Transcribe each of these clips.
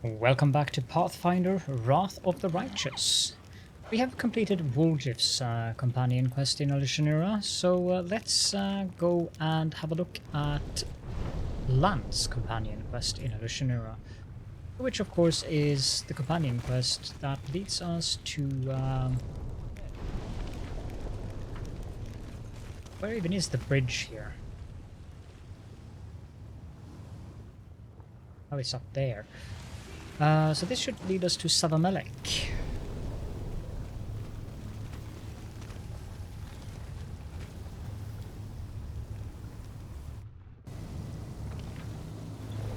Welcome back to Pathfinder Wrath of the Righteous. We have completed Woljif's companion quest in Elishanura, so let's go and have a look at Lann's companion quest in Elishanura, which of course is the companion quest that leads us to... where even is the bridge here? Oh, it's up there. So this should lead us to Savamelekh.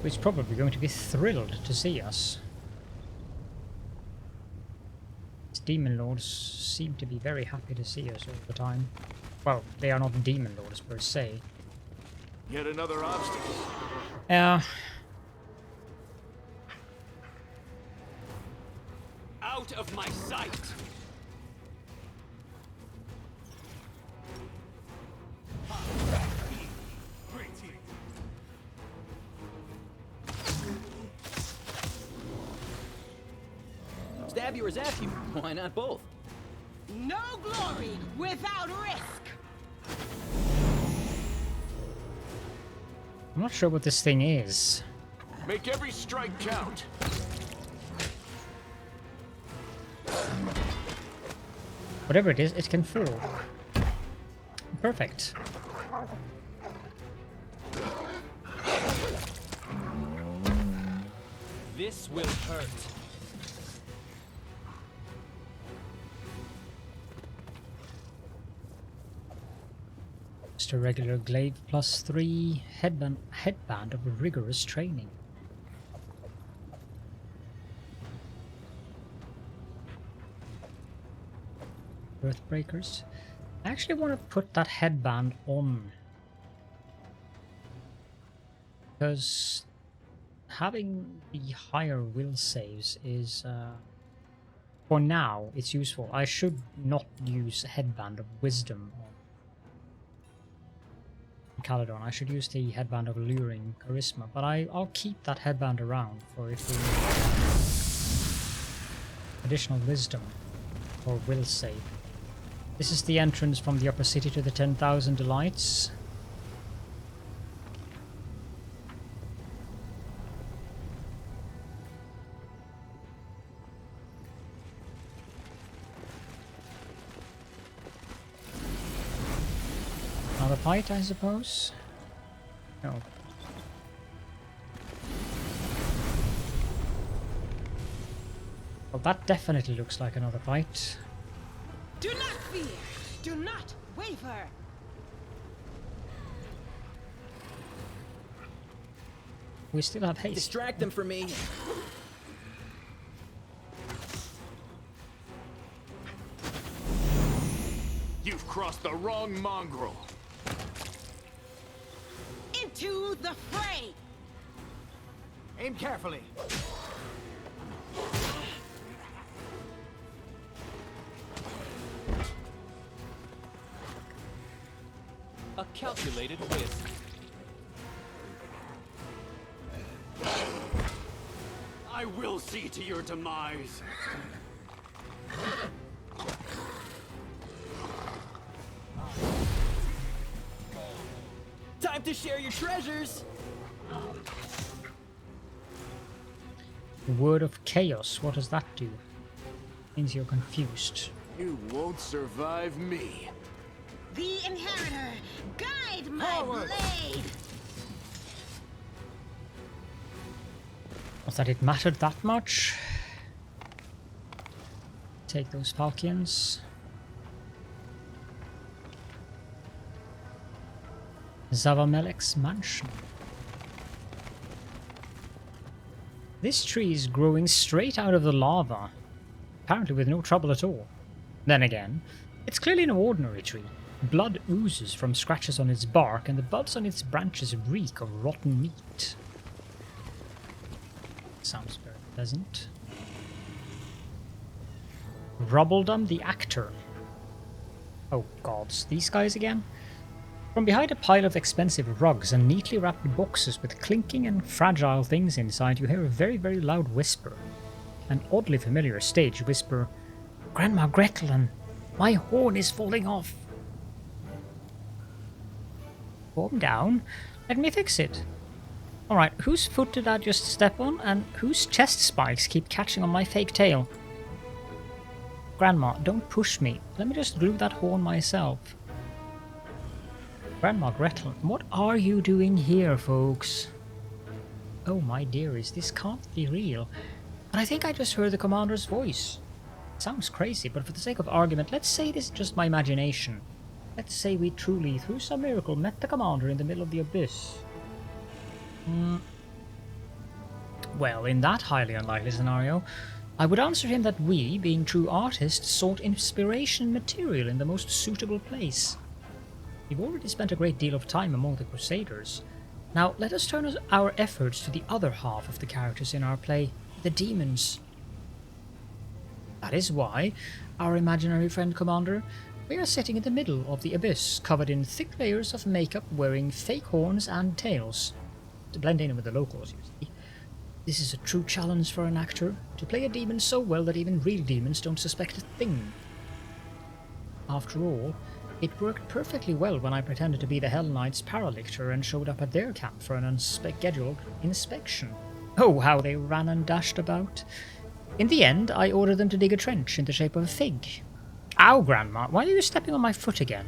Who's probably going to be thrilled to see us. These demon lords seem to be very happy to see us all the time. Well, they are not demon lords per se. Yet another obstacle. Yeah. Out of my sight! Stab you or zap you? Why not both? No glory without risk! I'm not sure what this thing is. Make every strike count! Whatever it is, it can fall. Perfect. This will hurt. Just a regular glaive plus 3 headband of rigorous training. Earthbreakers. I actually want to put that headband on, because having the higher will saves is for now it's useful. I should not use headband of wisdom on Caledon. I should use the headband of luring charisma, but I'll keep that headband around for if we need additional wisdom or will save. This is the entrance from the upper city to the 10,000 delights. Another fight, I suppose? No. Well, that definitely looks like another fight. Do not fear! Do not waver! We still have haste. Distract them for me. You've crossed the wrong mongrel! Into the fray! Aim carefully! A calculated risk. I will see to your demise! Time to share your treasures! Word of Chaos, what does that do? Means you're confused. You won't survive me! The Inheritor, guide my Forward. blade! Not that it mattered that much. Take those falchions. Savamelek's mansion. This tree is growing straight out of the lava, apparently with no trouble at all. Then again, it's clearly no ordinary tree. Blood oozes from scratches on its bark, and the buds on its branches reek of rotten meat. Sounds very pleasant. Rubbledom the actor. Oh gods, these guys again? From behind a pile of expensive rugs and neatly wrapped boxes with clinking and fragile things inside, you hear a very, very loud whisper. An oddly familiar stage whisper, "Grandma Gretel, my horn is falling off." Calm down. Let me fix it. Alright, whose foot did I just step on, and whose chest spikes keep catching on my fake tail? Grandma, don't push me. Let me just glue that horn myself. Grandma Gretel, what are you doing here, folks? Oh my dearies, this can't be real. But I think I just heard the commander's voice. It sounds crazy, but for the sake of argument, let's say this is just my imagination. Let's say we truly, through some miracle, met the commander in the middle of the abyss. Well, in that highly unlikely scenario, I would answer him that we, being true artists, sought inspiration and material in the most suitable place. We've already spent a great deal of time among the crusaders. Now, let us turn our efforts to the other half of the characters in our play, the demons. That is why, our imaginary friend commander, we are sitting in the middle of the abyss, covered in thick layers of makeup, wearing fake horns and tails. To blend in with the locals, you see. This is a true challenge for an actor, to play a demon so well that even real demons don't suspect a thing. After all, it worked perfectly well when I pretended to be the Hell Knight's paralictor and showed up at their camp for an unscheduled inspection. Oh, how they ran and dashed about. In the end, I ordered them to dig a trench in the shape of a fig. Ow, Grandma, why are you stepping on my foot again?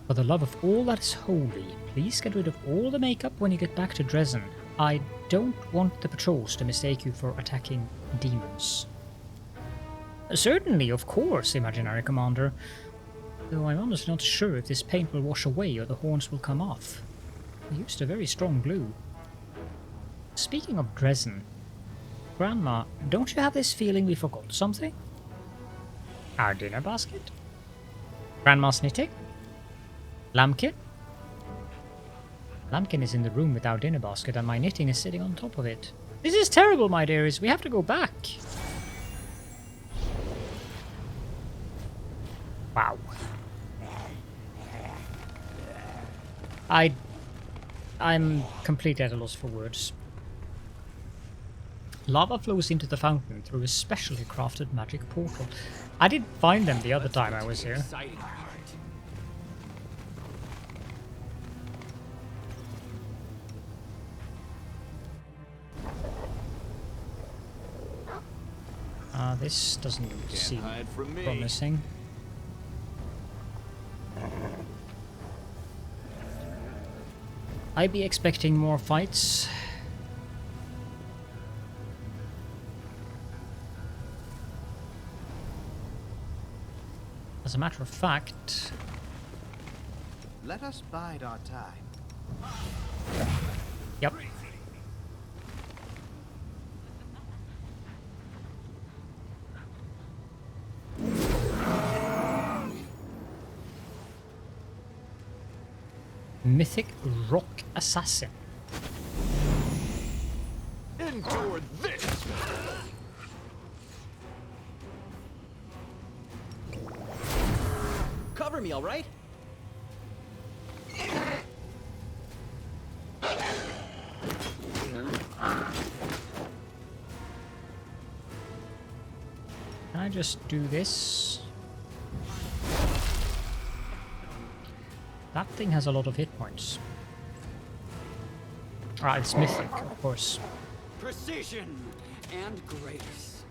For the love of all that is holy, please get rid of all the makeup when you get back to Dresden. I don't want the patrols to mistake you for attacking demons. Certainly, of course, imaginary commander. Though I'm honestly not sure if this paint will wash away or the horns will come off. I used a very strong glue. Speaking of Dresden, Grandma, don't you have this feeling we forgot something? Our dinner basket? Grandma's knitting? Lambkin? Lambkin is in the room with our dinner basket and my knitting is sitting on top of it. This is terrible, my dearies. We have to go back. Wow. I'm completely at a loss for words. Lava flows into the fountain through a specially crafted magic portal. I did find them the other time I was here. Exciting part. This doesn't seem promising. I'd be expecting more fights. As a matter of fact... Let us bide our time. Yep. Mythic Rock Assassin. Endure this! Cover me, all right? Can I just do this? That thing has a lot of hit points. Ah, it's mythic, of course. Precision and grace.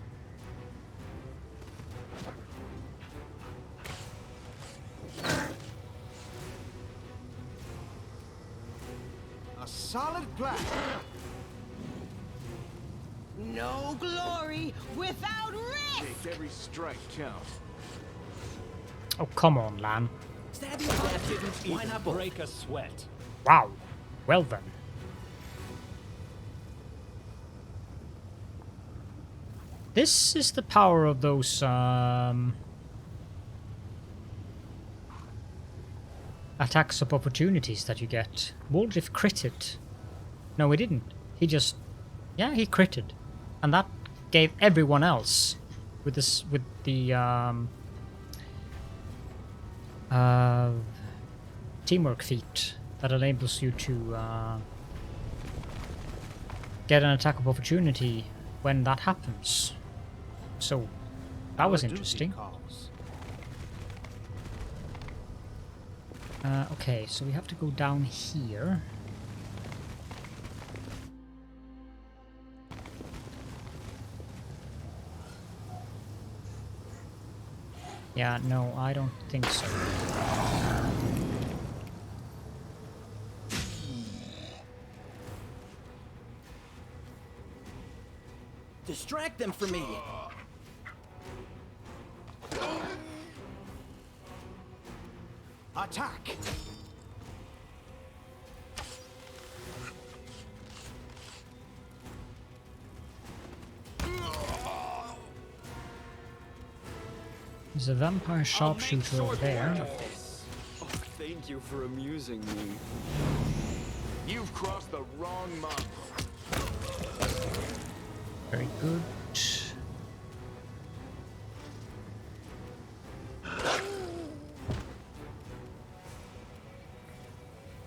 A solid plan. No glory without risk! Make every strike count. Oh, come on, Lann. Stab you that didn't even break a sweat. Wow. Well then. This is the power of those, attacks of opportunities that you get. Waldriff critted. No, he didn't. He just... Yeah, he critted. And that gave everyone else with this, with the, teamwork feat that enables you to get an attack of opportunity when that happens. So that was Our duty interesting. calls. Okay, so we have to go down here. Yeah, no, I don't think so. Distract them for me. Attack! There's a vampire sharpshooter over there. Oh, thank you for amusing me. You've crossed the wrong month. Very good.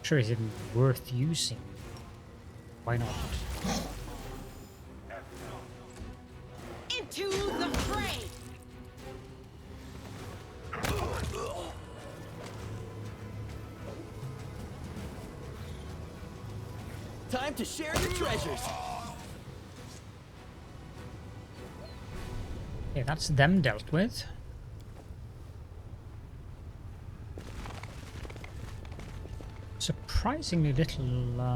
Sure, is it worth using? Why not? Into the fray! Time to share your treasures. Okay, that's them dealt with. Surprisingly little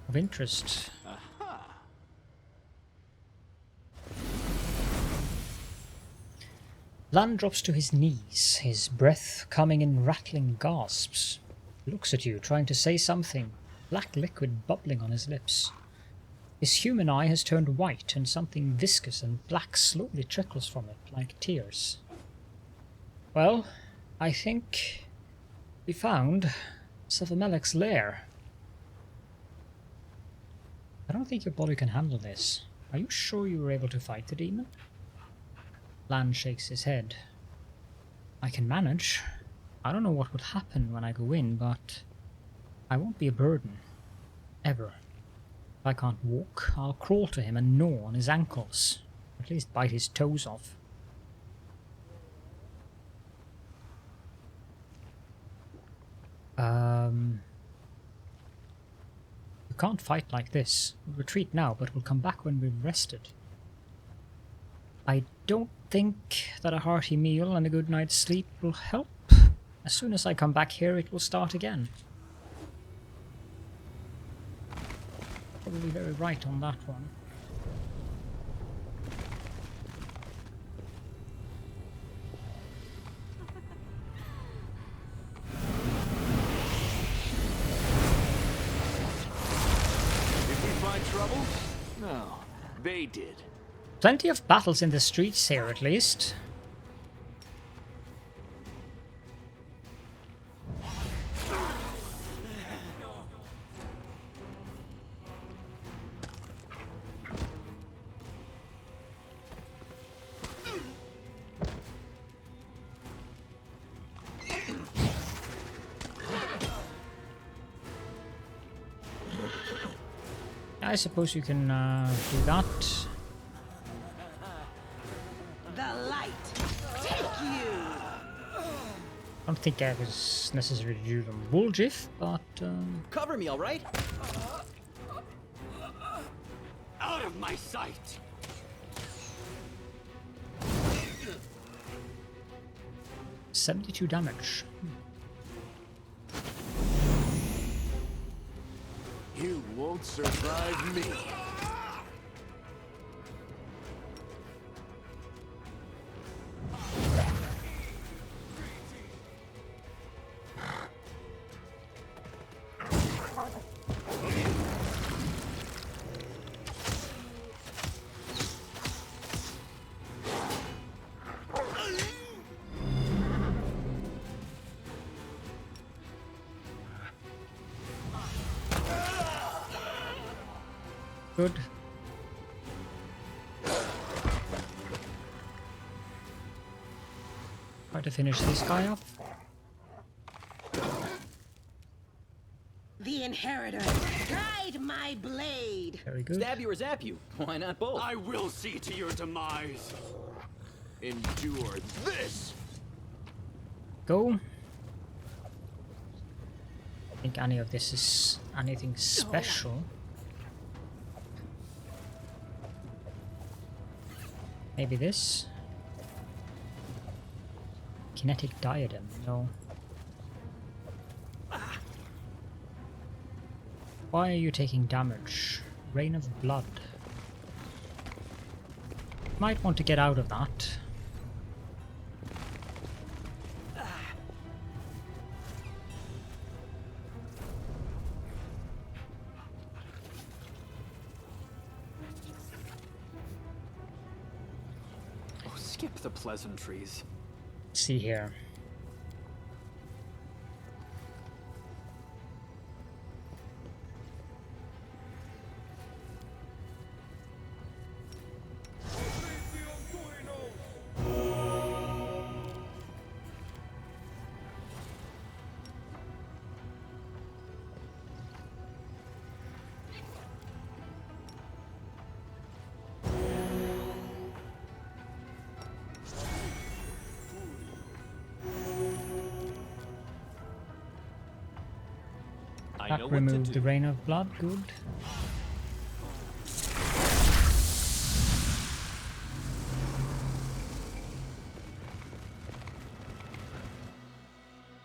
of interest. Lann drops to his knees, his breath coming in rattling gasps. He looks at you, trying to say something, black liquid bubbling on his lips. His human eye has turned white, and something viscous and black slowly trickles from it, like tears. Well, I think we found Savamelek's lair. I don't think your body can handle this. Are you sure you were able to fight the demon? Lann shakes his head. I can manage. I don't know what would happen when I go in, but I won't be a burden. Ever. If I can't walk, I'll crawl to him and gnaw on his ankles. At least bite his toes off. You can't fight like this. We'll retreat now, but we'll come back when we've rested. I don't think that a hearty meal and a good night's sleep will help. As soon as I come back here, it will start again. Probably very right on that one. Did we find trouble? No, they did. Plenty of battles in the streets here, at least. I suppose you can do that. The light! Take you! I don't think I was necessary to do them Woolgif, but Cover me, all right? Out of my sight! 72 damage. You won't survive me. Good. Quite to finish this guy off. The inheritor, guide my blade. Very good. Stab you or zap you. Why not both? I will see to your demise. Endure this! Go. I think any of this is anything special. Maybe this? Kinetic diadem, no. Why are you taking damage? Rain of blood. Might want to get out of that. Oh, skip the pleasantries. Let's see here. I know what to Remove do. the rain of blood, good.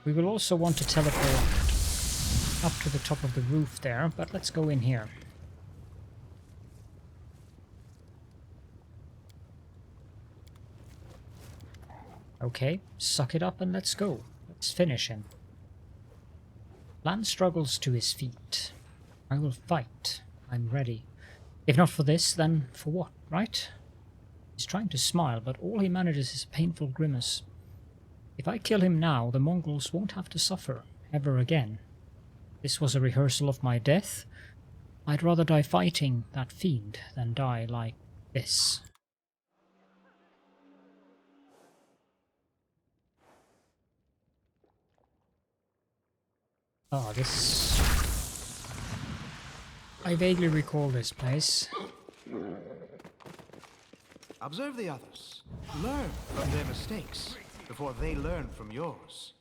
We will also want to teleport up to the top of the roof there, but let's go in here. Okay, suck it up and let's go. Let's finish him. Lann struggles to his feet. I will fight. I'm ready. If not for this, then for what, right? He's trying to smile, but all he manages is a painful grimace. If I kill him now, the Mongols won't have to suffer, ever again. This was a rehearsal of my death. I'd rather die fighting that fiend than die like this. Oh, this... I vaguely recall this place. Observe the others. Learn from their mistakes before they learn from yours.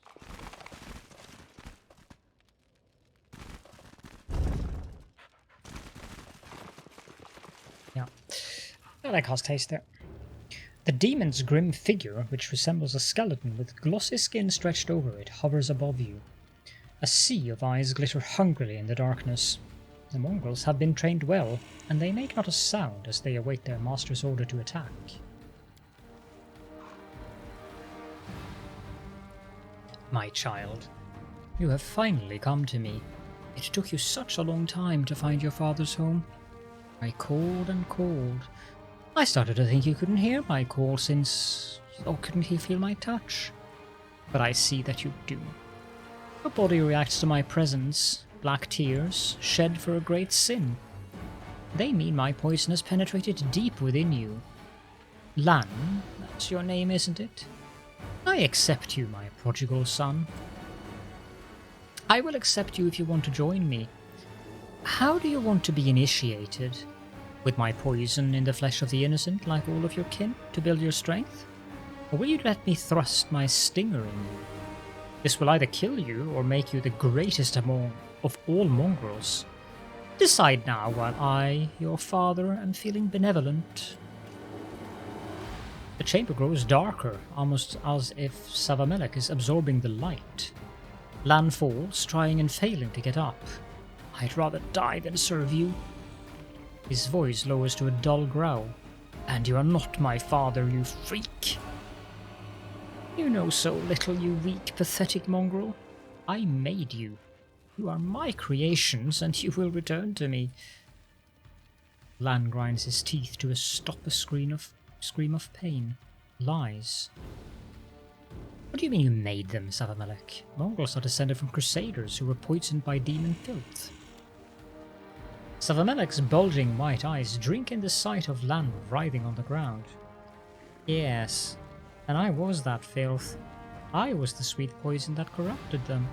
Yeah. I like how's taste there. The demon's grim figure, which resembles a skeleton with glossy skin stretched over it, hovers above you. A sea of eyes glitter hungrily in the darkness. The Mongols have been trained well, and they make not a sound as they await their master's order to attack. My child, you have finally come to me. It took you such a long time to find your father's home. I called and called. I started to think you couldn't hear my call since... or couldn't he feel my touch? But I see that you do. Your body reacts to my presence. Black tears, shed for a great sin. They mean my poison has penetrated deep within you. Lann, that's your name, isn't it? I accept you, my prodigal son. I will accept you if you want to join me. How do you want to be initiated? With my poison in the flesh of the innocent, like all of your kin, to build your strength? Or will you let me thrust my stinger in you? This will either kill you or make you the greatest of all mongrels. Decide now while I, your father, am feeling benevolent. The chamber grows darker, almost as if Savamelek is absorbing the light. Lann falls, trying and failing to get up. I'd rather die than serve you. His voice lowers to a dull growl. And you are not my father, you freak. You know so little, you weak, pathetic mongrel. I made you. You are my creations, and you will return to me. Lann grinds his teeth to stop a scream of pain. Lies. What do you mean you made them, Savamelek? Mongols are descended from crusaders who were poisoned by demon filth. Savamelek's bulging white eyes drink in the sight of Lann writhing on the ground. Yes, and I was that filth. I was the sweet poison that corrupted them.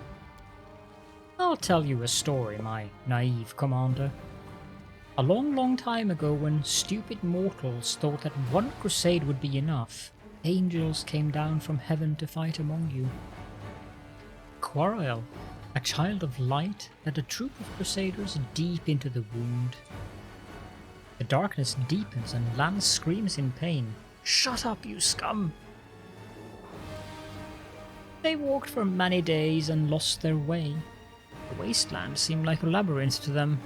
I'll tell you a story, my naive commander. A long, long time ago, when stupid mortals thought that one crusade would be enough, angels came down from heaven to fight among you. Quarrel, a child of light, led a troop of crusaders deep into the wound. The darkness deepens and Lann screams in pain. "Shut up, you scum!" They walked for many days and lost their way. The wasteland seemed like a labyrinth to them,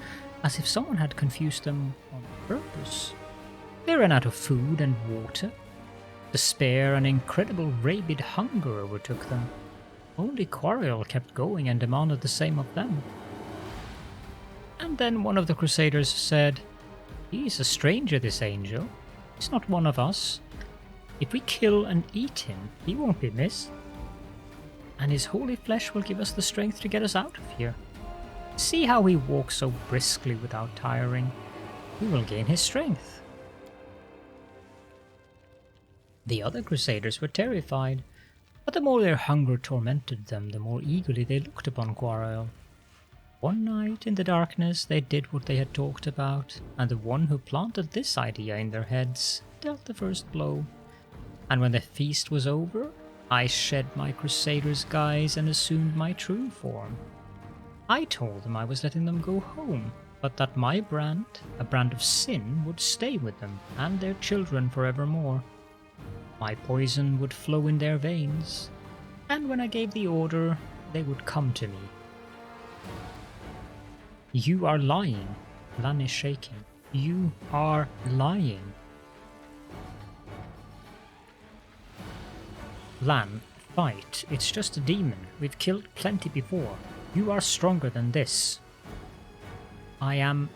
as if someone had confused them on purpose. They ran out of food and water. Despair and incredible rabid hunger overtook them. Only Quarrel kept going and demanded the same of them. And then one of the crusaders said, "He's a stranger, this angel. He's not one of us. If we kill and eat him, he won't be missed. And his holy flesh will give us the strength to get us out of here. See how he walks so briskly without tiring. We will gain his strength." The other crusaders were terrified, but the more their hunger tormented them, the more eagerly they looked upon Quarrel. One night in the darkness they did what they had talked about, and the one who planted this idea in their heads dealt the first blow. And when the feast was over, I shed my crusader's guise and assumed my true form. I told them I was letting them go home, but that my brand, a brand of sin, would stay with them and their children forevermore. My poison would flow in their veins, and when I gave the order, they would come to me. "You are lying." Lann is shaking. "You are lying." "Lann, fight. It's just a demon. We've killed plenty before. You are stronger than this." "I am..."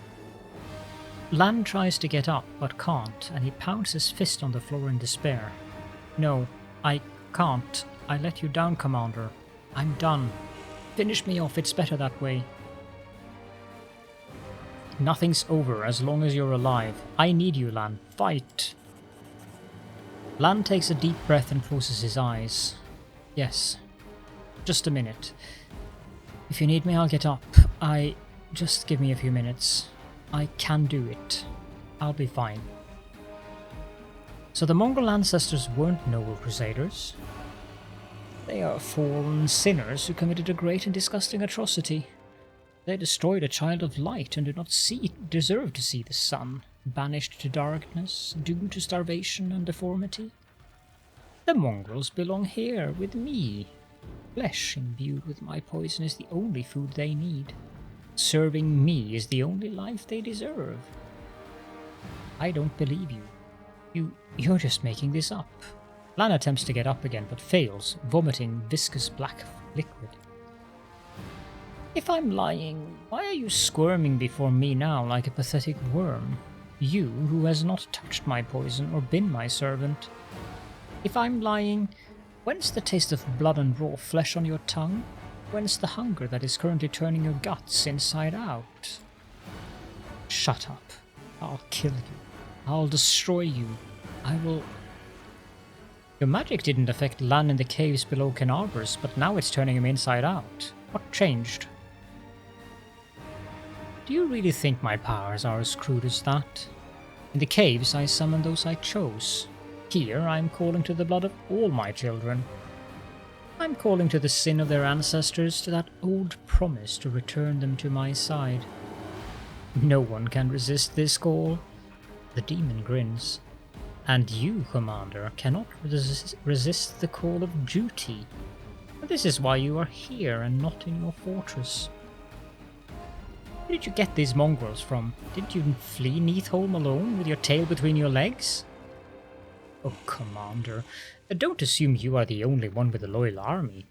Lann tries to get up, but can't, and he pounds his fist on the floor in despair. "No, I can't. I let you down, Commander. I'm done. Finish me off, it's better that way." "Nothing's over as long as you're alive. I need you, Lann. Fight!" Lann takes a deep breath and closes his eyes. "Yes. Just a minute. If you need me, I'll get up. Just give me a few minutes. I can do it. I'll be fine." So the Mongol ancestors weren't noble crusaders. They are fallen sinners who committed a great and disgusting atrocity. They destroyed a child of light and did not deserve to see the sun, banished to darkness, doomed to starvation and deformity. The mongrels belong here with me. Flesh imbued with my poison is the only food they need. Serving me is the only life they deserve. I don't believe you. You're just making this up. Lann attempts to get up again but fails, vomiting viscous black liquid. "If I'm lying, why are you squirming before me now like a pathetic worm? You who has not touched my poison or been my servant. If I'm lying, whence the taste of blood and raw flesh on your tongue? Whence the hunger that is currently turning your guts inside out? Shut up. I'll kill you. I'll destroy you. I will..." "Your magic didn't affect Lann in the caves below Carnarvon's, but now it's turning him inside out. What changed?" "Do you really think my powers are as crude as that? In the caves I summoned those I chose. Here I'm calling to the blood of all my children. I'm calling to the sin of their ancestors, to that old promise to return them to my side. No one can resist this call." The demon grins. "And you, Commander, cannot resist the call of duty. This is why you are here and not in your fortress. Where did you get these mongrels from? Didn't you flee Neathholm alone with your tail between your legs?" "Oh, Commander, don't assume you are the only one with a loyal army.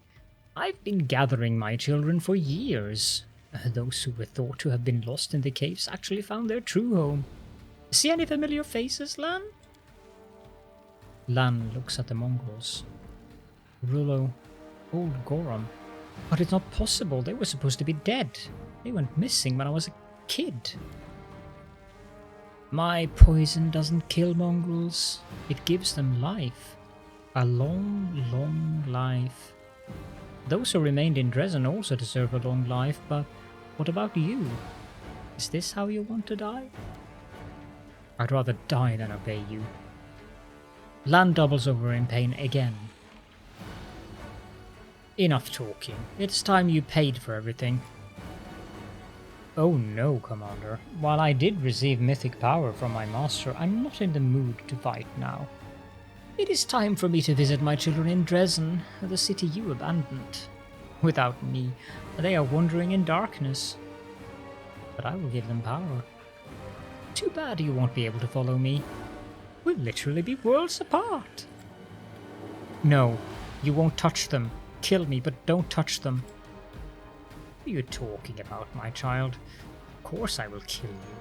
I've been gathering my children for years. Those who were thought to have been lost in the caves actually found their true home. See any familiar faces, Lann?" Lann looks at the mongrels. "Rullo, old Gorum. But it's not possible, they were supposed to be dead. They went missing when I was a kid." "My poison doesn't kill mongrels, it gives them life. A long, long life. Those who remained in Dresden also deserve a long life, but what about you? Is this how you want to die? I'd rather die than obey you. Lann doubles over in pain again. Enough talking. It's time you paid for everything. Oh no, Commander. While I did receive mythic power from my master, I'm not in the mood to fight now. It is time for me to visit my children in Dresden, the city you abandoned. Without me, they are wandering in darkness. But I will give them power. Too bad you won't be able to follow me. We'll literally be worlds apart. No, you won't touch them. Kill me, but don't touch them. What are you talking about, my child? Of course I will kill you.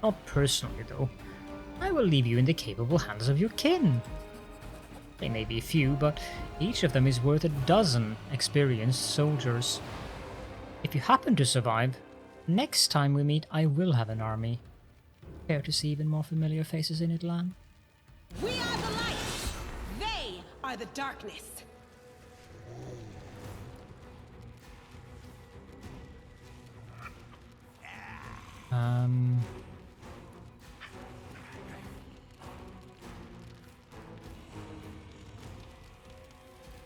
Not personally, though. I will leave you in the capable hands of your kin. They may be few, but each of them is worth a dozen experienced soldiers. If you happen to survive, next time we meet I will have an army. Care to see even more familiar faces in it, Lann? We are the light. They are the darkness.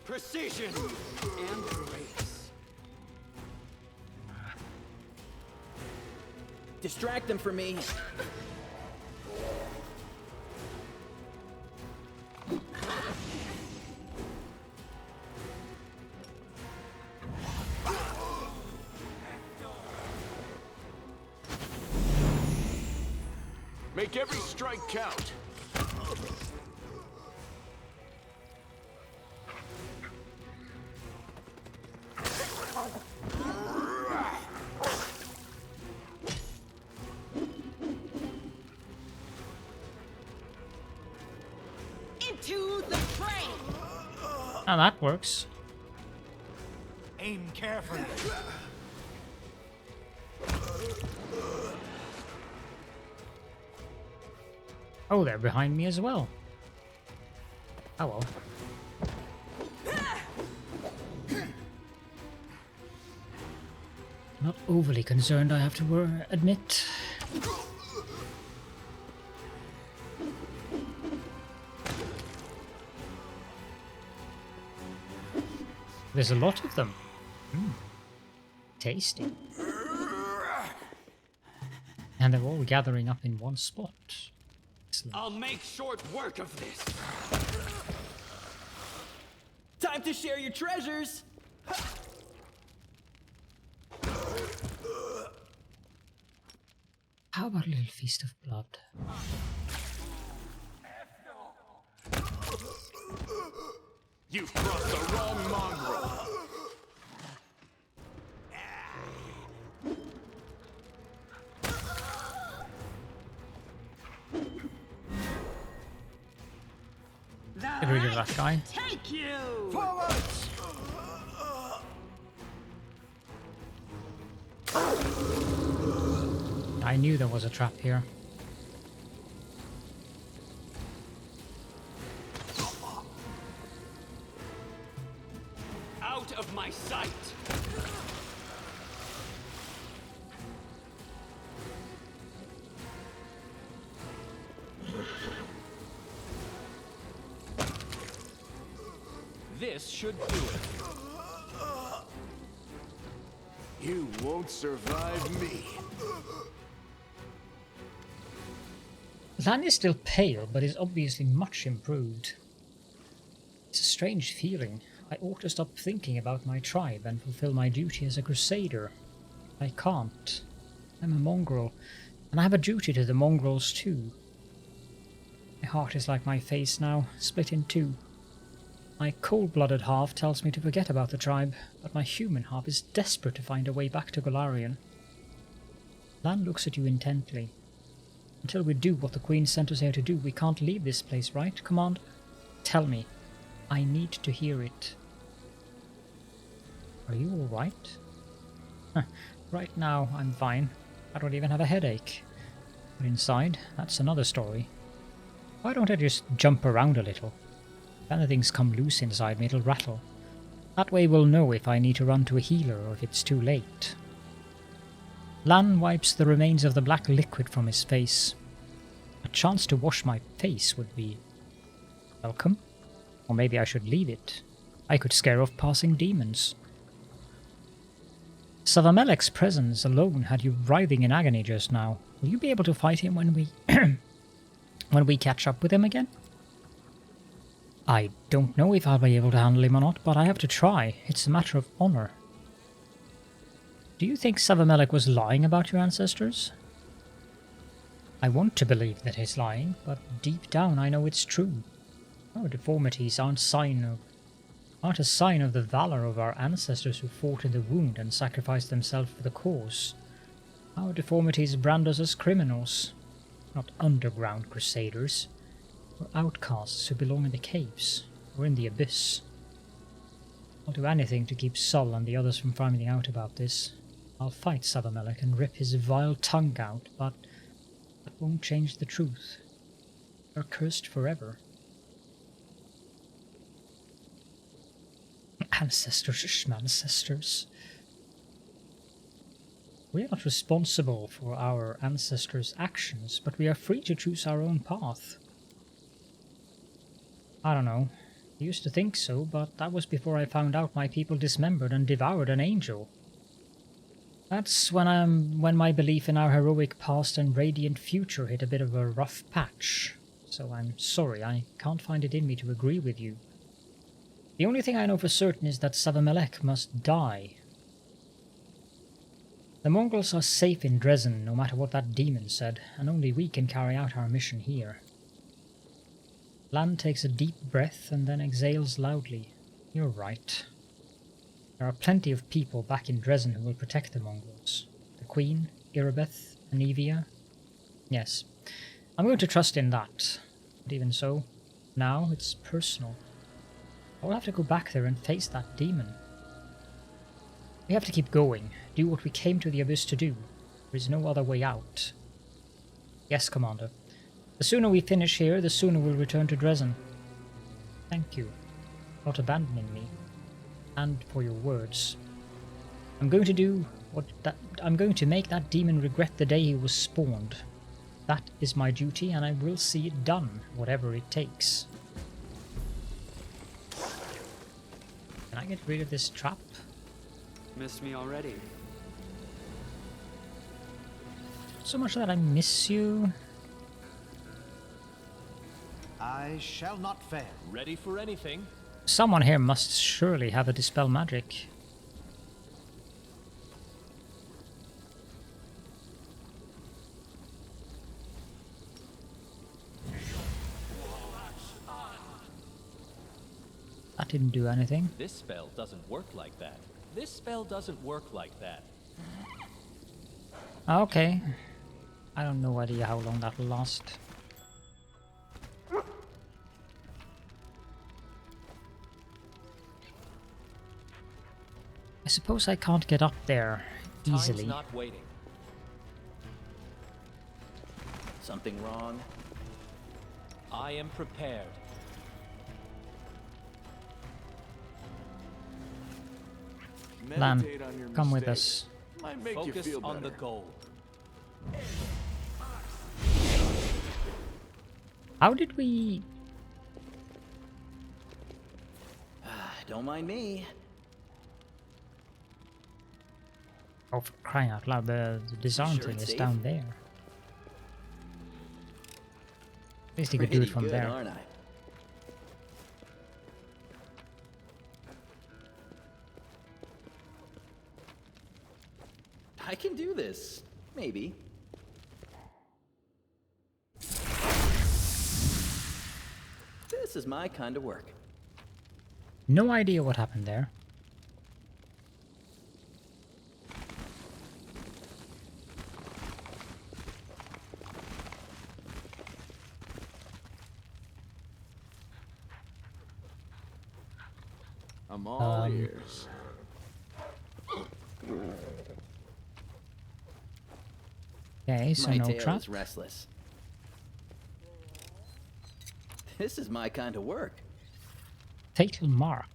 Precision and grace. Distract them for me. Make every strike count. Into the fray. Ah, that works. Aim carefully. Oh, they're behind me as well. Oh well. Not overly concerned, I have to admit. There's a lot of them. Tasty. And they're all gathering up in one spot. Excellent. I'll make short work of this. Time to share your treasures. How about a little feast of blood? You've crossed the wrong mongrel. Get rid of that guy. Take you. Forwards! I knew there was a trap here. Out of my sight. This should do it. You won't survive me. Lann is still pale, but is obviously much improved. It's a strange feeling. I ought to stop thinking about my tribe and fulfill my duty as a crusader. I can't. I'm a mongrel, and I have a duty to the mongrels too. My heart is like my face now, split in two. My cold-blooded half tells me to forget about the tribe, but my human half is desperate to find a way back to Golarion. Lann looks at you intently. Until we do what the Queen sent us here to do, we can't leave this place, right, Commander? Tell me. I need to hear it. Are you alright? Right now, I'm fine. I don't even have a headache. But inside, that's another story. Why don't I just jump around a little? If anything's come loose inside me, it'll rattle. That way we'll know if I need to run to a healer or if it's too late. Lann wipes the remains of the black liquid from his face. A chance to wash my face would be welcome. Or maybe I should leave it. I could scare off passing demons. Savamelek's presence alone had you writhing in agony just now. Will you be able to fight him when we when we catch up with him again? I don't know if I'll be able to handle him or not, but I have to try. It's a matter of honor. Do you think Savamelek was lying about your ancestors? I want to believe that he's lying, but deep down I know it's true. Our deformities aren't a sign of the valor of our ancestors who fought in the wound and sacrificed themselves for the cause. Our deformities brand us as criminals, not underground crusaders, or outcasts who belong in the caves, or in the abyss. I'll do anything to keep Sol and the others from finding out about this. I'll fight Savamelek and rip his vile tongue out, but that won't change the truth. We're cursed forever. Ancestors. We are not responsible for our ancestors' actions, but we are free to choose our own path. I don't know. I used to think so, but that was before I found out my people dismembered and devoured an angel. That's when my belief in our heroic past and radiant future hit a bit of a rough patch. So I'm sorry, I can't find it in me to agree with you. The only thing I know for certain is that Savamelek must die. The Mongols are safe in Dresden, no matter what that demon said, and only we can carry out our mission here. Lann takes a deep breath and then exhales loudly. You're right. There are plenty of people back in Dresden who will protect the Mongols. The Queen, Irabeth, Anivia. Yes, I'm going to trust in that. But even so, now it's personal. I'll have to go back there and face that demon. We have to keep going, do what we came to the Abyss to do. There is no other way out. Yes, Commander. The sooner we finish here, the sooner we'll return to Dresden. Thank you for not abandoning me, and for your words. I'm going to make that demon regret the day he was spawned. That is my duty, and I will see it done, whatever it takes. Can I get rid of this trap? Missed me already. So much that I miss you. I shall not fail. Ready for anything? Someone here must surely have a dispel magic. That didn't do anything. This spell doesn't work like that. This spell doesn't work like that. Okay. I don't know idea how long that will last. I suppose I can't get up there easily. Time's not waiting. Something wrong? I am prepared. Lann, Meditate on your come with mistakes. us. Might make you Focus feel on the better. goal. How did we... Don't mind me. Oh, for crying out loud, the disarm Sure thing it's is safe? down there. At least you could do it from good, there. aren't I? I can do this. Maybe. This is my kind of work. No idea what happened there. I'm all Um, ears. Okay, so My no tail trap. is restless. This is my kind of work. Fatal mark.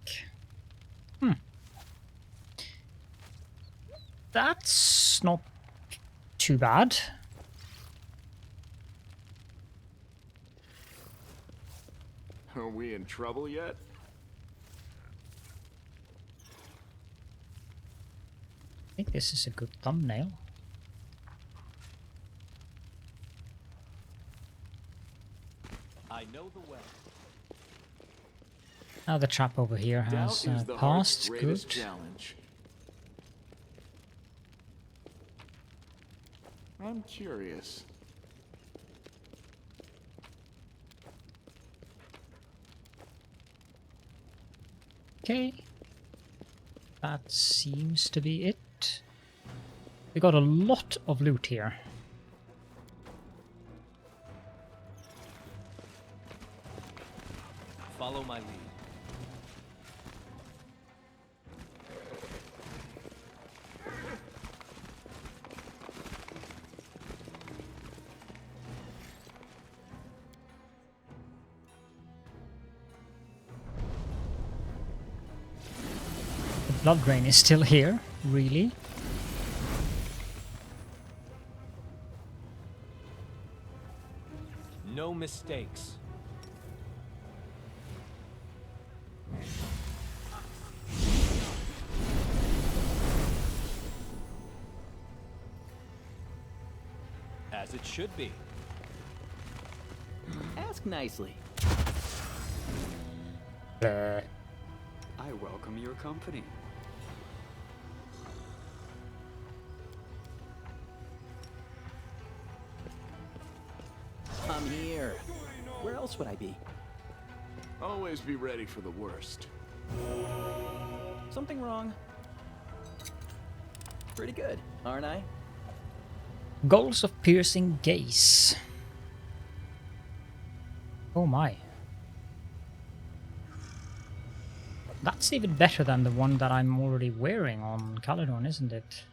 That's not too bad. Are we in trouble yet? I think this is a good thumbnail. I know the way. Now the trap over here Doubt has is the heart's passed. greatest Good. challenge. I'm curious. Okay. That seems to be it. We got a lot of loot here. Follow my lead. The blood drain is still here, really. No mistakes. As it should be. Ask nicely. I welcome your company. I'm here. Where else would I be? Always be ready for the worst. Something wrong? Pretty good, aren't I? Goals of piercing gaze. Oh my. That's even better than the one that I'm already wearing on Caledon, isn't it?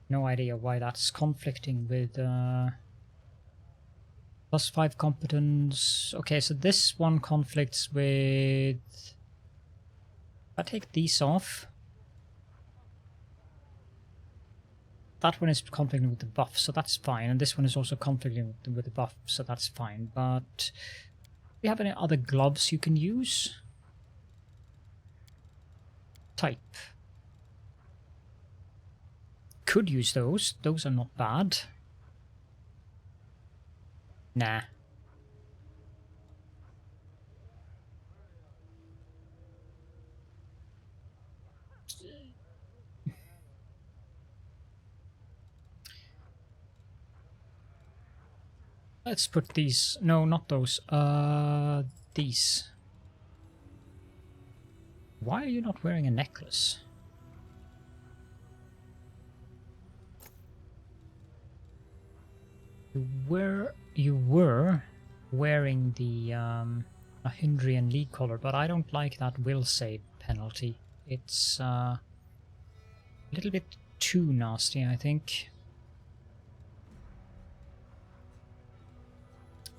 No idea why that's conflicting with +5 competence. Okay, so this one conflicts with... If I take these off, that one is conflicting with the buff, so that's fine. And this one is also conflicting with the buff, so that's fine. But do you have any other gloves you can use? Type. Could use those. Those are not bad. Nah. Let's put these. No, not those. These. Why are you not wearing a necklace? You were wearing the Hindrian League collar, but I don't like that will save penalty. It's a little bit too nasty, I think.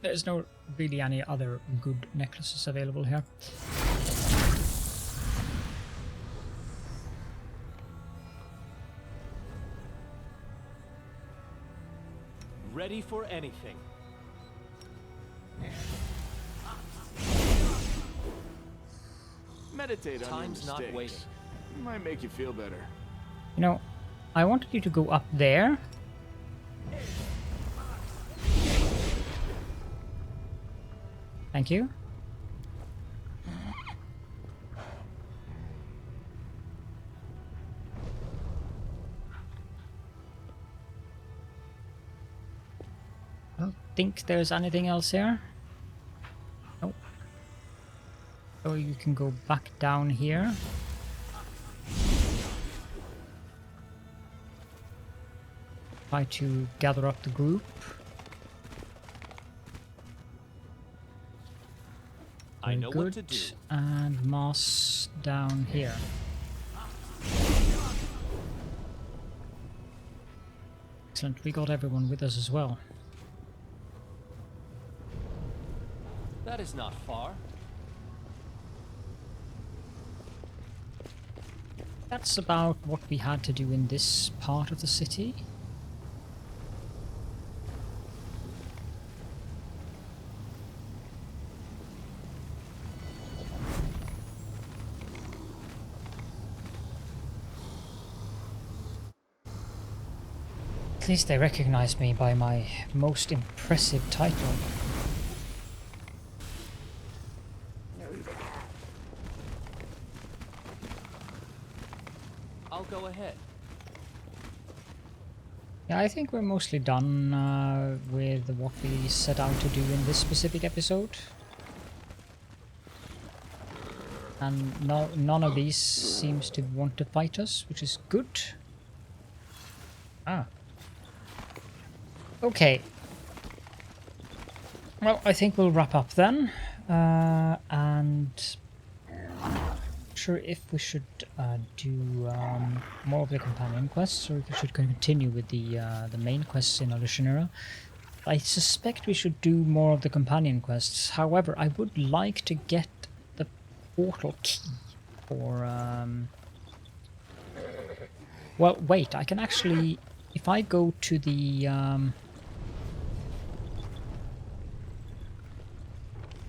There's no really any other good necklaces available here. Ready for anything. Meditate on your Time's not mistakes. waiting. Might make you feel better. You know, I wanted you to go up there. Thank you. I don't think there's anything else here. Nope. So you can go back down here. Try to gather up the group. I know Very what to do. And mass down here. Excellent, we got everyone with us as well. That is not far. That's about what we had to do in this part of the city. At least they recognize me by my most impressive title. I'll go ahead. Yeah, I think we're mostly done with what we set out to do in this specific episode. And none of these seems to want to fight us, which is good. Ah. Okay. Well, I think we'll wrap up then. And not sure if we should do more of the companion quests, or if we should continue with the main quests in Alushanura. I suspect we should do more of the companion quests. However, I would like to get the portal key for... Well, wait, I can actually... If I go to the...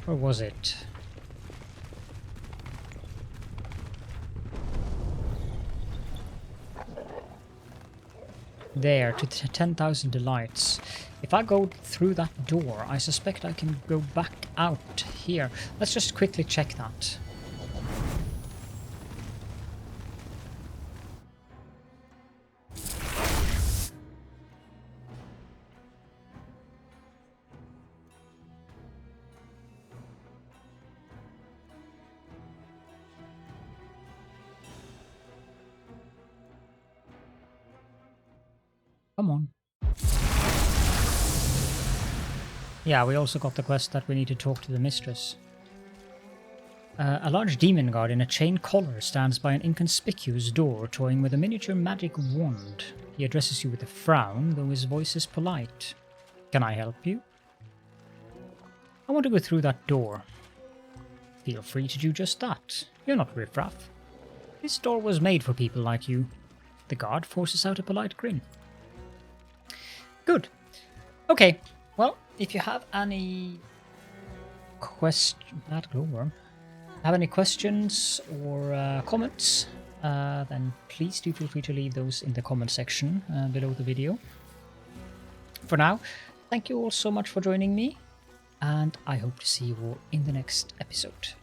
Where was it? There, to 10,000 delights. If I go through that door, I suspect I can go back out here. Let's just quickly check that. Come on. Yeah, we also got the quest that we need to talk to the mistress. A large demon guard in a chain collar stands by an inconspicuous door, toying with a miniature magic wand. He addresses you with a frown, though his voice is polite. Can I help you? I want to go through that door. Feel free to do just that. You're not riffraff. This door was made for people like you. The guard forces out a polite grin. Good. Okay. Well, if you have any questions or comments, then please do feel free to leave those in the comment section below the video. For now, thank you all so much for joining me, and I hope to see you all in the next episode.